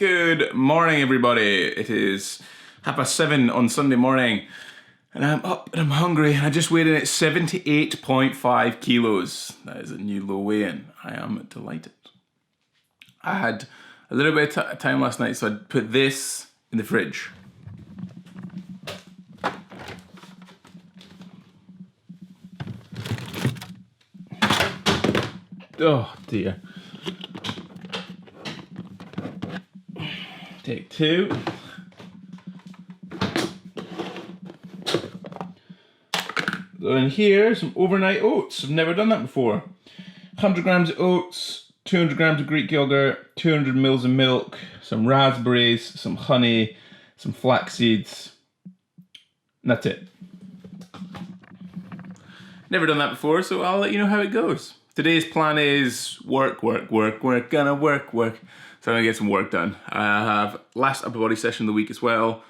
Good morning, everybody. It is 7:30 on Sunday morning, and I'm up and I'm hungry. I just weighed in at 78.5 kilos. That is a new low weigh-in. I am delighted. I had a little bit of time last night, so I put this in the fridge. Oh dear. Take two. So in here, some overnight oats. I've never done that before. 100 grams of oats, 200 grams of Greek yogurt, 200 mils of milk, some raspberries, some honey, some flax seeds. And that's it. Never done that before, so I'll let you know how it goes. Today's plan is work, gonna work. So I'm gonna get some work done. I have last upper body session of the week as well.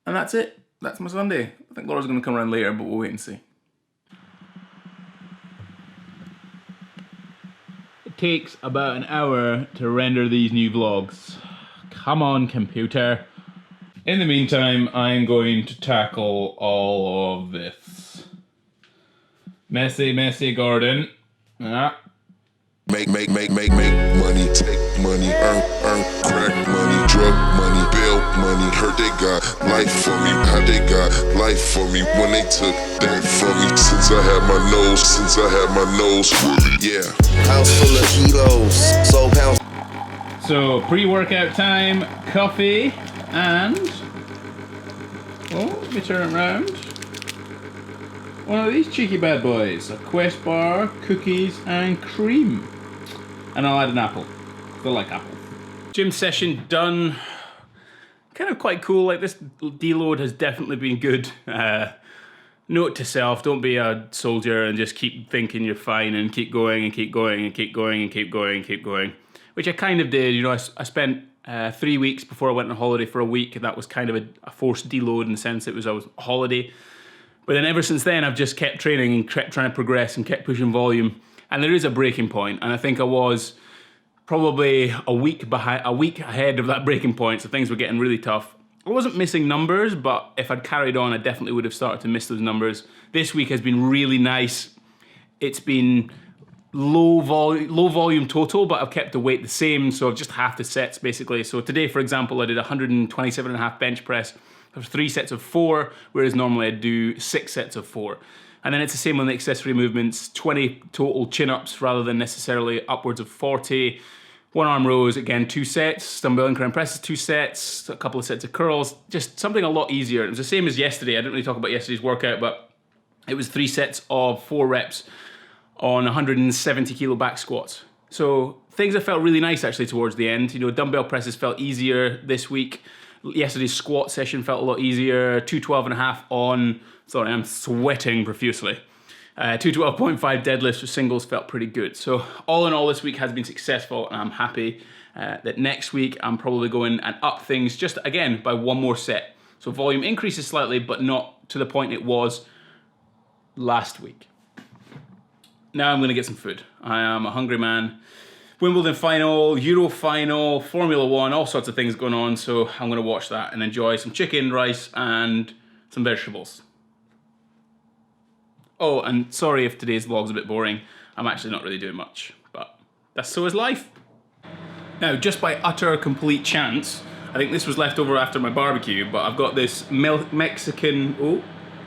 And that's it. That's my Sunday. I think Laura's gonna come around later, but we'll wait and see. It takes about an hour to render these new vlogs. Come on, computer. In the meantime, I'm going to tackle all of this. Messy garden. Make money, take money, earn, crack money, drug money, bail money. Heard they got life for me, how they got life for me when they took that from me. Since I had my nose fully, yeah. House full of kilos, soul pounds. So pre-workout time, coffee, and let me turn it around. One of these cheeky bad boys, a Quest bar, cookies, and cream. And I'll add an apple. I like apples. Gym session done. Kind of quite cool. Like, this deload has definitely been good. Note to self, don't be a soldier and just keep thinking you're fine and keep going and keep going and keep going and keep going and keep going. Which I kind of did. You know, I spent 3 weeks before I went on holiday for a week, and that was kind of a forced deload in the sense I was on holiday. But then ever since then, I've just kept training and kept trying to progress and kept pushing volume. And there is a breaking point, and I think I was probably a week ahead of that breaking point, so things were getting really tough. I wasn't missing numbers, but if I'd carried on, I definitely would have started to miss those numbers. This week has been really nice. It's been low volume total, but I've kept the weight the same, so I've just half the sets basically. So today, for example, I did 127.5 bench press. There was 3 sets of 4, whereas normally I'd do 6 sets of 4. And then it's the same on the accessory movements, 20 total chin-ups rather than necessarily upwards of 40. 1 arm rows, again, 2 sets. Dumbbell incline presses, 2 sets. A couple of sets of curls. Just something a lot easier. It was the same as yesterday. I didn't really talk about yesterday's workout, but it was 3 sets of 4 reps on 170 kilo back squats. So things have felt really nice actually towards the end. You know, dumbbell presses felt easier this week. Yesterday's squat session felt a lot easier. 212.5 on, sorry, I'm sweating profusely. 212.5 deadlifts with singles felt pretty good. So all in all, this week has been successful, and I'm happy that next week I'm probably going and up things just again by 1 more set. So volume increases slightly, but not to the point it was last week. Now I'm gonna get some food. I am a hungry man. Wimbledon final, Euro final, Formula 1, all sorts of things going on, so I'm gonna watch that and enjoy some chicken, rice, and some vegetables. Oh, and sorry if today's vlog's a bit boring. I'm actually not really doing much, but so is life. Now, just by utter complete chance, I think this was left over after my barbecue, but I've got this Mexican,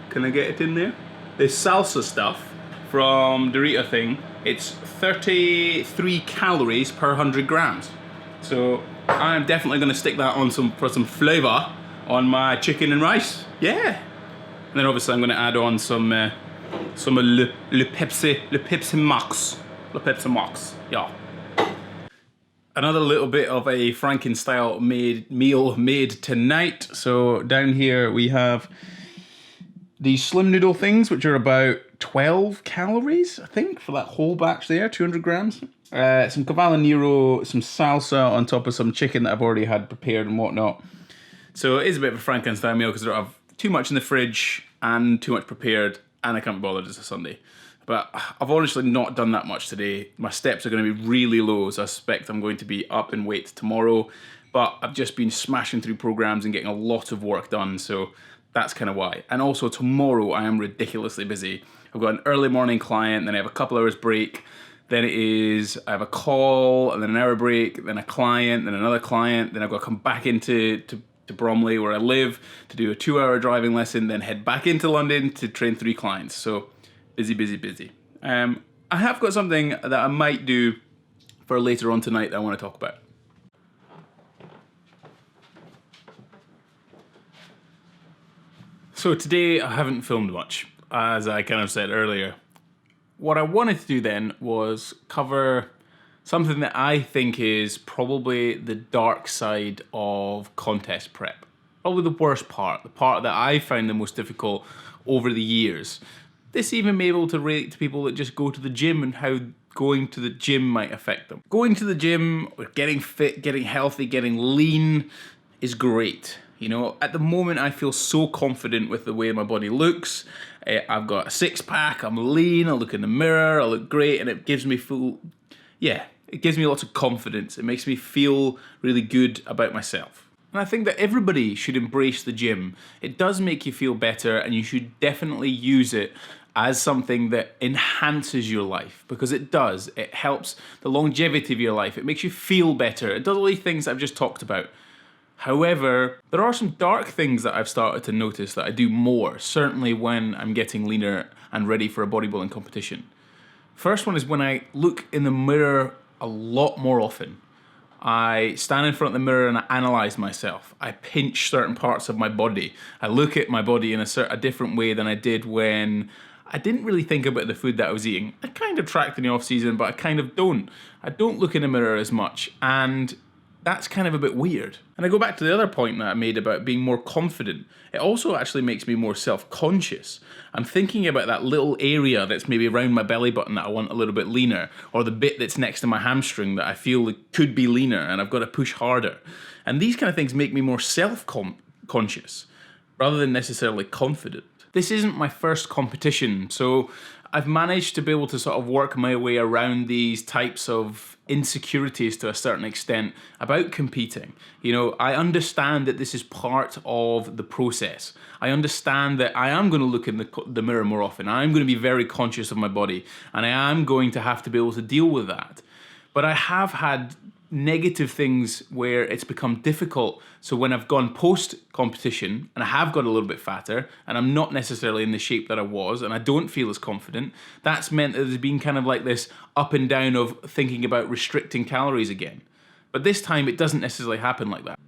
can I get it in there? This salsa stuff from Dorito thing. It's 33 calories per 100 grams. So I'm definitely gonna stick that on for some flavor on my chicken and rice. Yeah. And then obviously I'm gonna add on some Le Pepsi Max. Yeah. Another little bit of a Franken-style meal made tonight. So down here we have these slim noodle things, which are about 12 calories, I think, for that whole batch there, 200 grams. Some Cavallo Nero, some salsa on top of some chicken that I've already had prepared and whatnot. So it is a bit of a Franken-style meal because I don't have too much in the fridge and too much prepared, and I can't be bothered, it's a Sunday. But I've honestly not done that much today. My steps are going to be really low, so I suspect I'm going to be up in weight tomorrow. but I've just been smashing through programs and getting a lot of work done, so that's kind of why. And also tomorrow I am ridiculously busy. I've got an early morning client, then I have a couple hours break, then I have a call, and then an hour break, then a client, then another client, then I've got to come back into Bromley where I live to do a 2-hour driving lesson, then head back into London to train 3 clients. So busy, busy, busy. I have got something that I might do for later on tonight that I want to talk about. So today I haven't filmed much, as I kind of said earlier. What I wanted to do then was cover something that I think is probably the dark side of contest prep. Probably the worst part, the part that I found the most difficult over the years. This even may be able to relate to people that just go to the gym and how going to the gym might affect them. Going to the gym, or getting fit, getting healthy, getting lean is great. You know, at the moment I feel so confident with the way my body looks. I've got a 6-pack, I'm lean, I look in the mirror, I look great, and it gives me it gives me lots of confidence. It makes me feel really good about myself. And I think that everybody should embrace the gym. It does make you feel better, and you should definitely use it as something that enhances your life, because it does. It helps the longevity of your life. It makes you feel better. It does all these things I've just talked about. However, there are some dark things that I've started to notice that I do more, certainly when I'm getting leaner and ready for a bodybuilding competition. First one is when I look in the mirror a lot more often. I stand in front of the mirror and I analyze myself. I pinch certain parts of my body. I look at my body in a different way than I did when I didn't really think about the food that I was eating. I kind of tracked in the off season, but I kind of don't. I don't look in the mirror as much, and that's kind of a bit weird. And I go back to the other point that I made about being more confident. It also actually makes me more self-conscious. I'm thinking about that little area that's maybe around my belly button that I want a little bit leaner, or the bit that's next to my hamstring that I feel could be leaner and I've got to push harder. And these kind of things make me more self-conscious rather than necessarily confident. This isn't my first competition, so I've managed to be able to sort of work my way around these types of insecurities to a certain extent about competing. You know, I understand that this is part of the process. I understand that I am going to look in the mirror more often. I'm going to be very conscious of my body, and I am going to have to be able to deal with that. But I have had negative things where it's become difficult. So when I've gone post-competition and I have got a little bit fatter and I'm not necessarily in the shape that I was and I don't feel as confident, that's meant that there's been kind of like this up and down of thinking about restricting calories again. But this time it doesn't necessarily happen like that.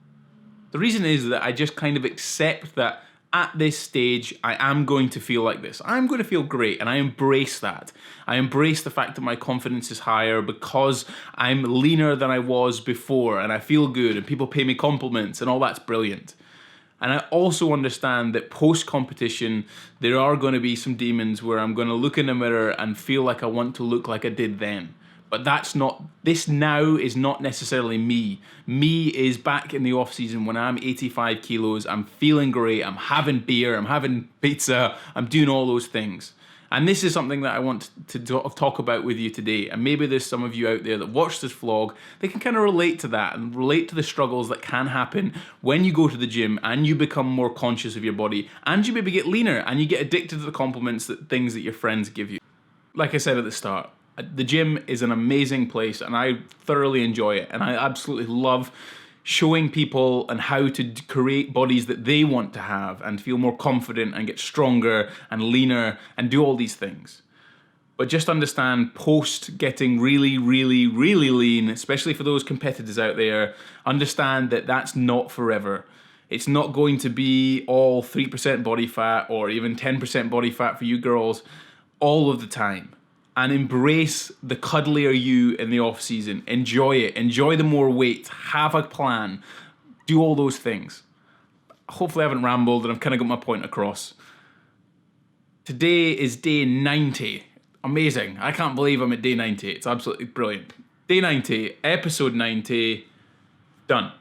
The reason is that I just kind of accept that at this stage, I am going to feel like this. I'm going to feel great, and I embrace that. I embrace the fact that my confidence is higher because I'm leaner than I was before, and I feel good, and people pay me compliments, and all that's brilliant. And I also understand that post-competition, there are going to be some demons where I'm going to look in the mirror and feel like I want to look like I did then. But this now is not necessarily me. Me is back in the off season when I'm 85 kilos, I'm feeling great, I'm having beer, I'm having pizza, I'm doing all those things. And this is something that I want to talk about with you today. And maybe there's some of you out there that watch this vlog, they can kind of relate to that and relate to the struggles that can happen when you go to the gym and you become more conscious of your body, and you maybe get leaner and you get addicted to the compliments, things that your friends give you. Like I said at the start, the gym is an amazing place and I thoroughly enjoy it, and I absolutely love showing people and how to create bodies that they want to have and feel more confident and get stronger and leaner and do all these things. But just understand, post getting really, really, really lean, especially for those competitors out there, understand that that's not forever. It's not going to be all 3% body fat or even 10% body fat for you girls all of the time. And embrace the cuddlier you in the off season. Enjoy it. Enjoy the more weight. Have a plan. Do all those things. Hopefully I haven't rambled and I've kind of got my point across. Today is day 90. Amazing. I can't believe I'm at day 90. It's absolutely brilliant. Day 90, episode 90, done.